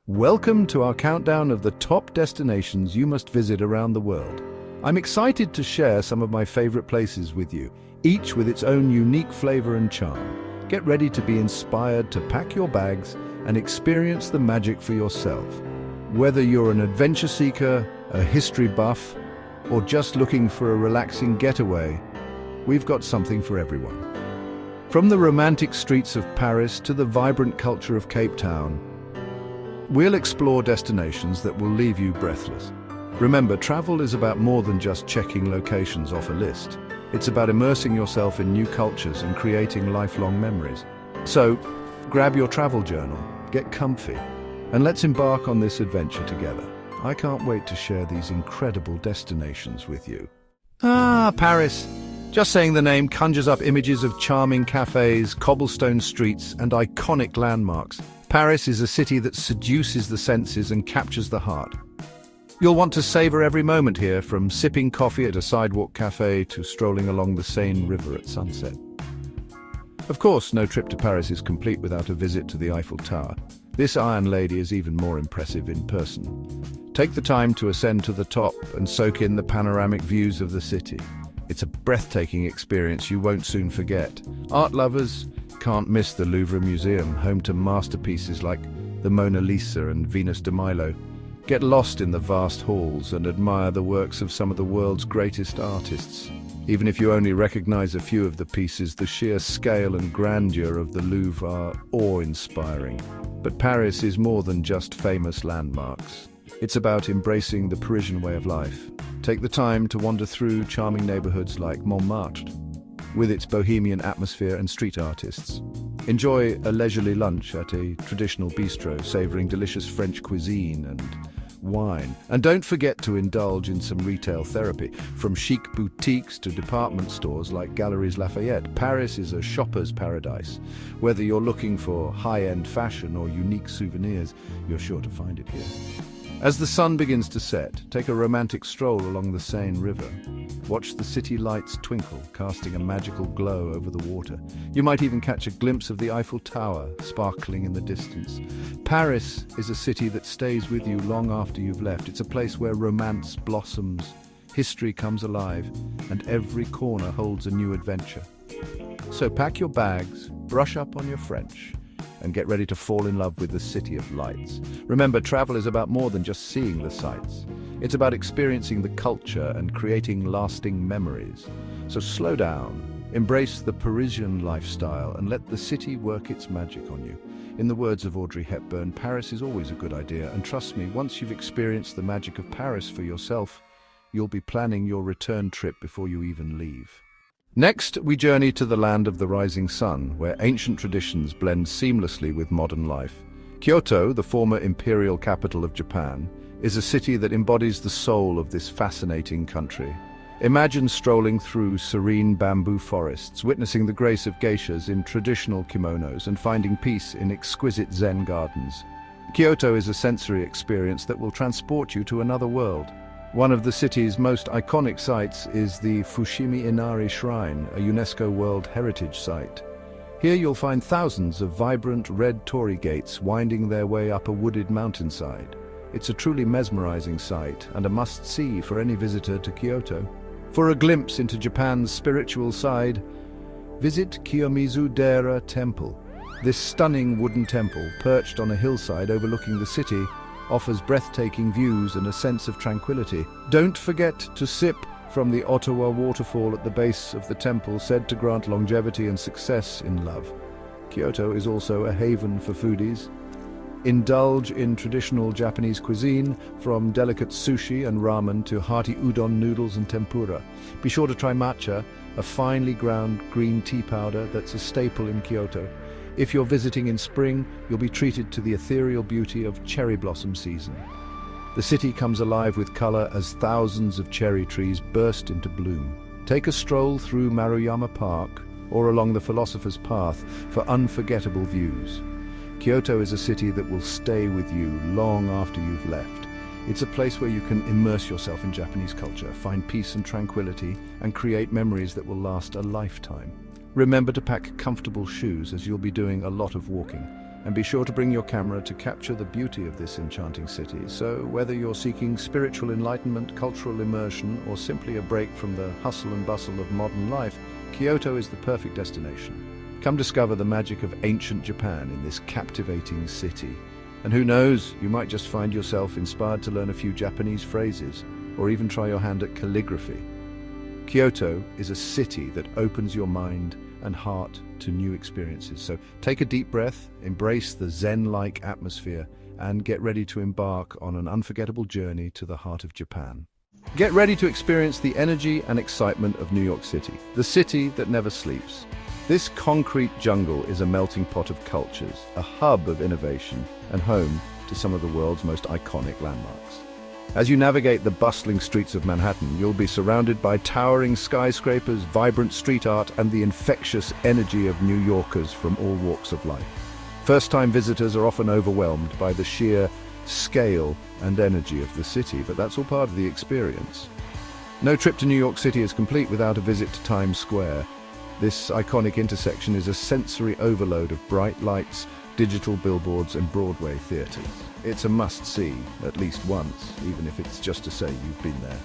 Welcome to our countdown of the top destinations you must visit around the world. I'm excited to share some of my favorite places with you, each with its own unique flavor and charm. Get ready to be inspired to pack your bags and experience the magic for yourself. Whether you're an adventure seeker, a history buff, or just looking for a relaxing getaway, we've got something for everyone. From the romantic streets of Paris to the vibrant culture of Cape Town, we'll explore destinations that will leave you breathless. Remember, travel is about more than just checking locations off a list. It's about immersing yourself in new cultures and creating lifelong memories. So, grab your travel journal, get comfy, and let's embark on this adventure together. I can't wait to share these incredible destinations with you. Paris. Just saying the name conjures up images of charming cafes, cobblestone streets, and iconic landmarks. Paris is a city that seduces the senses and captures the heart. You'll want to savor every moment here, from sipping coffee at a sidewalk cafe to strolling along the Seine River at sunset. Of course, no trip to Paris is complete without a visit to the Eiffel Tower. This Iron Lady is even more impressive in person. Take the time to ascend to the top and soak in the panoramic views of the city. It's a breathtaking experience you won't soon forget. Art lovers can't miss the Louvre Museum, home to masterpieces like the Mona Lisa and Venus de Milo. Get lost in the vast halls and admire the works of some of the world's greatest artists. Even if you only recognize a few of the pieces, the sheer scale and grandeur of the Louvre are awe-inspiring. But Paris is more than just famous landmarks. It's about embracing the Parisian way of life. Take the time to wander through charming neighborhoods like Montmartre, with its bohemian atmosphere and street artists. Enjoy a leisurely lunch at a traditional bistro, savoring delicious French cuisine and wine. And don't forget to indulge in some retail therapy. From chic boutiques to department stores like Galeries Lafayette, Paris is a shopper's paradise. Whether you're looking for high-end fashion or unique souvenirs, you're sure to find it here. As the sun begins to set, take a romantic stroll along the Seine River. Watch the city lights twinkle, casting a magical glow over the water. You might even catch a glimpse of the Eiffel Tower, sparkling in the distance. Paris is a city that stays with you long after you've left. It's a place where romance blossoms, history comes alive, and every corner holds a new adventure. So pack your bags, brush up on your French, and get ready to fall in love with the City of Lights. Remember, travel is about more than just seeing the sights. It's about experiencing the culture and creating lasting memories. So slow down, embrace the Parisian lifestyle, and let the city work its magic on you. In the words of Audrey Hepburn, Paris is always a good idea, and trust me, once you've experienced the magic of Paris for yourself, you'll be planning your return trip before you even leave. Next, we journey to the land of the rising sun, where ancient traditions blend seamlessly with modern life. Kyoto, the former imperial capital of Japan, is a city that embodies the soul of this fascinating country. Imagine strolling through serene bamboo forests, witnessing the grace of geishas in traditional kimonos, and finding peace in exquisite Zen gardens. Kyoto is a sensory experience that will transport you to another world. One of the city's most iconic sites is the Fushimi Inari Shrine, a UNESCO World Heritage Site. Here you'll find thousands of vibrant red torii gates winding their way up a wooded mountainside. It's a truly mesmerizing sight and a must-see for any visitor to Kyoto. For a glimpse into Japan's spiritual side, visit Kiyomizu-dera Temple. This stunning wooden temple, perched on a hillside overlooking the city, offers breathtaking views and a sense of tranquility. Don't forget to sip from the Ottawa waterfall at the base of the temple, said to grant longevity and success in love. Kyoto is also a haven for foodies. Indulge in traditional Japanese cuisine, from delicate sushi and ramen to hearty udon noodles and tempura. Be sure to try matcha, a finely ground green tea powder that's a staple in Kyoto. If you're visiting in spring, you'll be treated to the ethereal beauty of cherry blossom season. The city comes alive with color as thousands of cherry trees burst into bloom. Take a stroll through Maruyama Park or along the Philosopher's Path for unforgettable views. Kyoto is a city that will stay with you long after you've left. It's a place where you can immerse yourself in Japanese culture, find peace and tranquility, and create memories that will last a lifetime. Remember to pack comfortable shoes, as you'll be doing a lot of walking. And be sure to bring your camera to capture the beauty of this enchanting city. So whether you're seeking spiritual enlightenment, cultural immersion, or simply a break from the hustle and bustle of modern life, Kyoto is the perfect destination. Come discover the magic of ancient Japan in this captivating city. And who knows, you might just find yourself inspired to learn a few Japanese phrases, or even try your hand at calligraphy. Kyoto is a city that opens your mind and heart to new experiences. So take a deep breath, embrace the Zen-like atmosphere, and get ready to embark on an unforgettable journey to the heart of Japan. Get ready to experience the energy and excitement of New York City, the city that never sleeps. This concrete jungle is a melting pot of cultures, a hub of innovation, and home to some of the world's most iconic landmarks. As you navigate the bustling streets of Manhattan, you'll be surrounded by towering skyscrapers, vibrant street art, and the infectious energy of New Yorkers from all walks of life. First-time visitors are often overwhelmed by the sheer scale and energy of the city, but that's all part of the experience. No trip to New York City is complete without a visit to Times Square. This iconic intersection is a sensory overload of bright lights, digital billboards, and Broadway theaters. It's a must-see, at least once, even if it's just to say you've been there.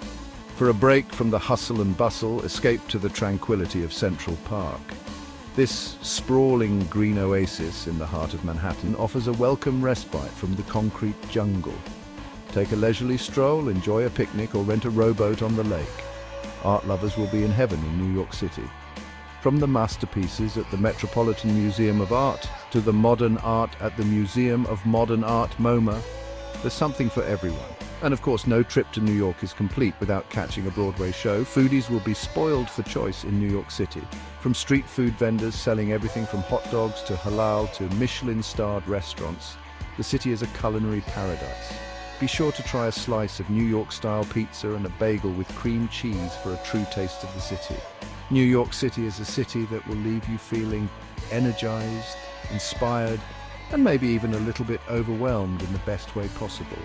For a break from the hustle and bustle, escape to the tranquility of Central Park. This sprawling green oasis in the heart of Manhattan offers a welcome respite from the concrete jungle. Take a leisurely stroll, enjoy a picnic, or rent a rowboat on the lake. Art lovers will be in heaven in New York City. From the masterpieces at the Metropolitan Museum of Art to the modern art at the Museum of Modern Art MoMA, there's something for everyone. And of course, no trip to New York is complete without catching a Broadway show. Foodies will be spoiled for choice in New York City. From street food vendors selling everything from hot dogs to halal to Michelin-starred restaurants, the city is a culinary paradise. Be sure to try a slice of New York-style pizza and a bagel with cream cheese for a true taste of the city. New York City is a city that will leave you feeling energized, inspired, and maybe even a little bit overwhelmed in the best way possible.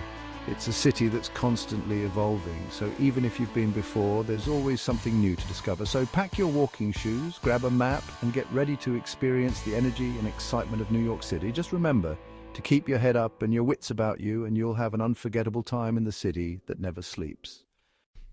It's a city that's constantly evolving, so even if you've been before, there's always something new to discover. So pack your walking shoes, grab a map, and get ready to experience the energy and excitement of New York City. Just remember to keep your head up and your wits about you, and you'll have an unforgettable time in the city that never sleeps.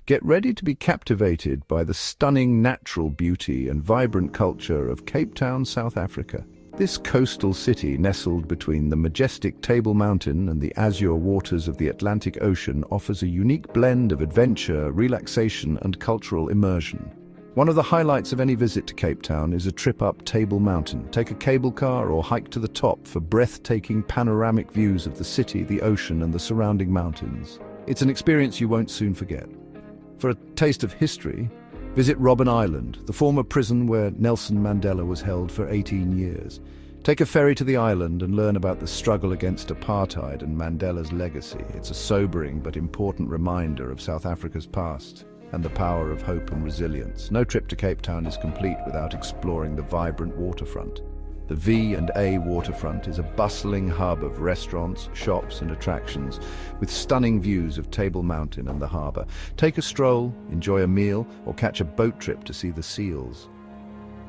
Get ready to be captivated by the stunning natural beauty and vibrant culture of Cape Town, South Africa. This coastal city, nestled between the majestic Table Mountain and the azure waters of the Atlantic Ocean, offers a unique blend of adventure, relaxation, and cultural immersion. One of the highlights of any visit to Cape Town is a trip up Table Mountain. Take a cable car or hike to the top for breathtaking panoramic views of the city, the ocean, and the surrounding mountains. It's an experience you won't soon forget. For a taste of history, visit Robben Island, the former prison where Nelson Mandela was held for 18 years. Take a ferry to the island and learn about the struggle against apartheid and Mandela's legacy. It's a sobering but important reminder of South Africa's past and the power of hope and resilience. No trip to Cape Town is complete without exploring the vibrant waterfront. The V&A waterfront is a bustling hub of restaurants, shops and attractions with stunning views of Table Mountain and the harbour. Take a stroll, enjoy a meal, or catch a boat trip to see the seals.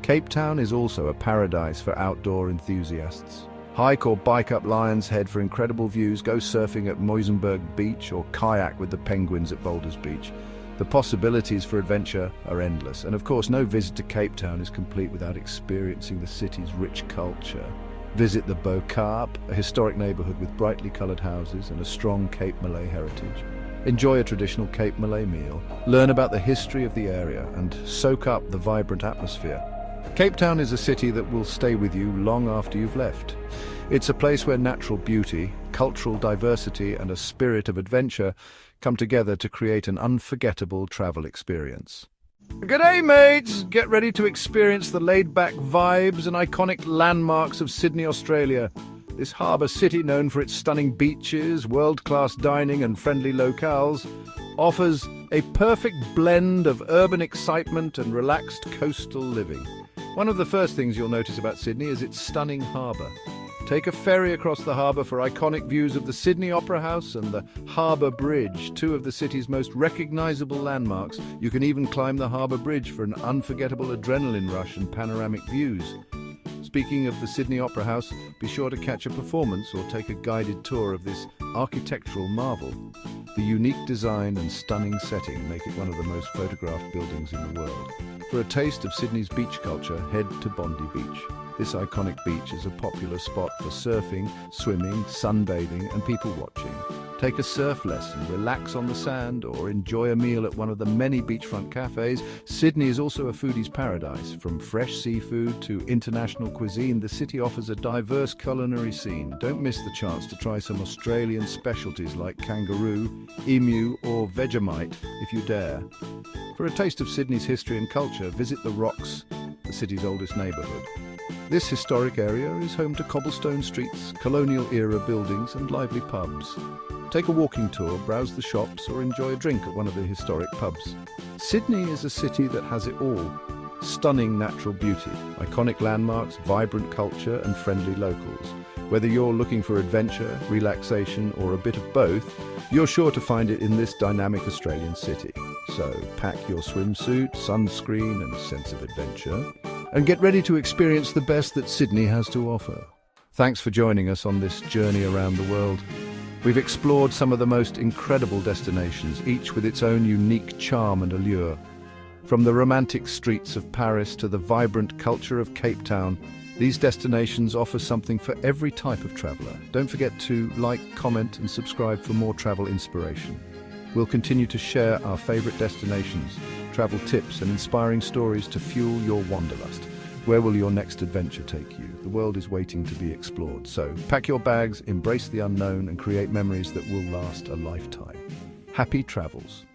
Cape Town is also a paradise for outdoor enthusiasts. Hike or bike up Lion's Head for incredible views, go surfing at Muizenberg Beach, or kayak with the penguins at Boulders Beach. The possibilities for adventure are endless, and of course no visit to Cape Town is complete without experiencing the city's rich culture. Visit the Bo-Kaap, a historic neighbourhood with brightly coloured houses and a strong Cape Malay heritage. Enjoy a traditional Cape Malay meal, learn about the history of the area, and soak up the vibrant atmosphere. Cape Town is a city that will stay with you long after you've left. It's a place where natural beauty, cultural diversity, and a spirit of adventure come together to create an unforgettable travel experience. G'day mates! Get ready to experience the laid-back vibes and iconic landmarks of Sydney, Australia. This harbour city, known for its stunning beaches, world-class dining and friendly locales, offers a perfect blend of urban excitement and relaxed coastal living. One of the first things you'll notice about Sydney is its stunning harbour. Take a ferry across the harbour for iconic views of the Sydney Opera House and the Harbour Bridge, two of the city's most recognisable landmarks. You can even climb the Harbour Bridge for an unforgettable adrenaline rush and panoramic views. Speaking of the Sydney Opera House, be sure to catch a performance or take a guided tour of this architectural marvel. The unique design and stunning setting make it one of the most photographed buildings in the world. For a taste of Sydney's beach culture, head to Bondi Beach. This iconic beach is a popular spot for surfing, swimming, sunbathing and people watching. Take a surf lesson, relax on the sand, or enjoy a meal at one of the many beachfront cafes. Sydney is also a foodie's paradise. From fresh seafood to international cuisine, the city offers a diverse culinary scene. Don't miss the chance to try some Australian specialties like kangaroo, emu, or Vegemite if you dare. For a taste of Sydney's history and culture, visit the Rocks, the city's oldest neighbourhood. This historic area is home to cobblestone streets, colonial-era buildings and lively pubs. Take a walking tour, browse the shops, or enjoy a drink at one of the historic pubs. Sydney is a city that has it all. Stunning natural beauty, iconic landmarks, vibrant culture, and friendly locals. Whether you're looking for adventure, relaxation, or a bit of both, you're sure to find it in this dynamic Australian city. So pack your swimsuit, sunscreen, and sense of adventure, and get ready to experience the best that Sydney has to offer. Thanks for joining us on this journey around the world. We've explored some of the most incredible destinations, each with its own unique charm and allure. From the romantic streets of Paris to the vibrant culture of Cape Town, these destinations offer something for every type of traveller. Don't forget to like, comment and subscribe for more travel inspiration. We'll continue to share our favourite destinations, travel tips and inspiring stories to fuel your wanderlust. Where will your next adventure take you? The world is waiting to be explored. So pack your bags, embrace the unknown and create memories that will last a lifetime. Happy travels.